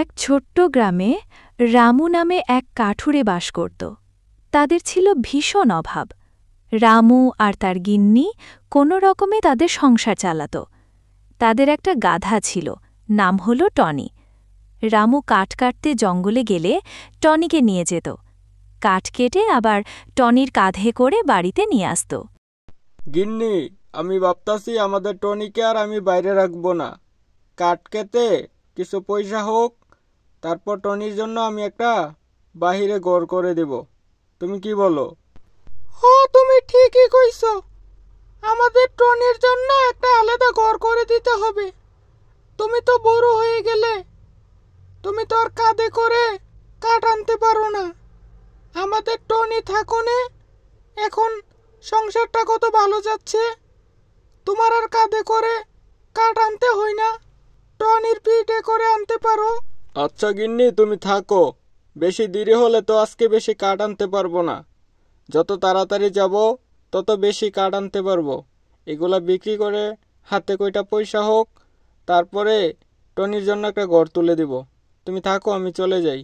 এক ছোট্ট গ্রামে রামু নামে এক কাঠুরে বাস করত। তাদের ছিল ভীষণ অভাব। রামু আর তার গিন্নি কোনো রকমে তাদের সংসার চালাত। তাদের একটা গাধা ছিল, নাম হল টনি। রামু কাঠ কাটতে জঙ্গলে গেলে টনিকে নিয়ে যেত। কাঠ কেটে আবার টনির কাঁধে করে বাড়িতে নিয়ে আসত। গিন্নি, আমি ভাবতাছি আমাদের টনিকে আর আমি বাইরে রাখবো না। কাঠ কেটে কিছু পয়সা হোক, তারপর টনির জন্য আমি একটা বাহিরে ঘর করে দেব। তুমি কি বলো? তুমি ঠিকই কইছো। আমাদের টনির জন্য একটা আলাদা ঘর করে দিতে হবে। তুমি তো বড় হয়ে গেলে, তুমি তো আর কাঁধে করে কাঠ আনতে পারো না। আমাদের টনি থাকুনে এখন সংসারটা কত ভালো যাচ্ছে। তোমার আর কাঁধে করে কাঠ আনতে হয় না, টনির পিঠে করে আনতে পারো। আচ্ছা গিন্নি, তুমি থাকো। বেশি দেরি হলে তো আজকে বেশি কাঠ আনতে পারবো না। যত তাড়াতাড়ি যাব তত বেশি কাঠ আনতে পারবো। এগুলা বিক্রি করে হাতে কয়টা পয়সা হোক, তারপরে টনির জন্য একটা ঘর তুলে দিব। তুমি থাকো, আমি চলে যাই।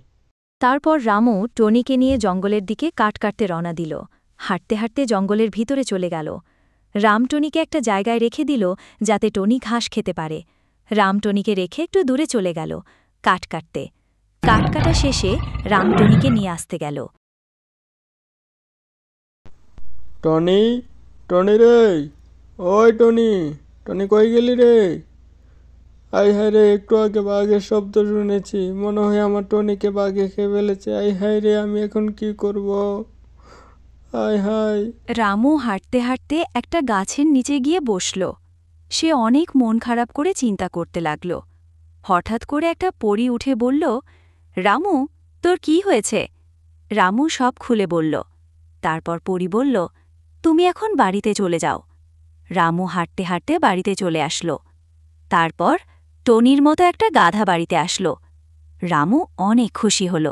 তারপর রামু টনিকে নিয়ে জঙ্গলের দিকে কাঠ কাটতে রওনা দিল। হাঁটতে হাঁটতে জঙ্গলের ভিতরে চলে গেল। রাম টনিকে একটা জায়গায় রেখে দিল যাতে টনি ঘাস খেতে পারে। রাম টনিকে রেখে একটু দূরে চলে গেল কাঠ কাটতে। কাঠ কাটা শেষে রাম টনিকে নিয়ে আসতে গেল। টনি, টনি রে, ওই টনি, টনি কই গেলি রে? আই হায় রে, একটু আগে বাঘের শব্দ শুনেছি, মনে হয় আমার টনিকে বাঘে খেয়ে ফেলেছে। আই হায় রে, আমি এখন কি করব? আয় হায়। রামু হাঁটতে হাঁটতে একটা গাছের নিচে গিয়ে বসল। সে অনেক মন খারাপ করে চিন্তা করতে লাগল। হঠাৎ করে একটা পরী উঠে বলল, রামু, তোর কি হয়েছে? রামু সব খুলে বলল। তারপর পরী বলল, তুমি এখন বাড়িতে চলে যাও। রামু হাঁটতে হাঁটতে বাড়িতে চলে আসলো। তারপর টনির মতো একটা গাধা বাড়িতে আসলো। রামু অনেক খুশি হল।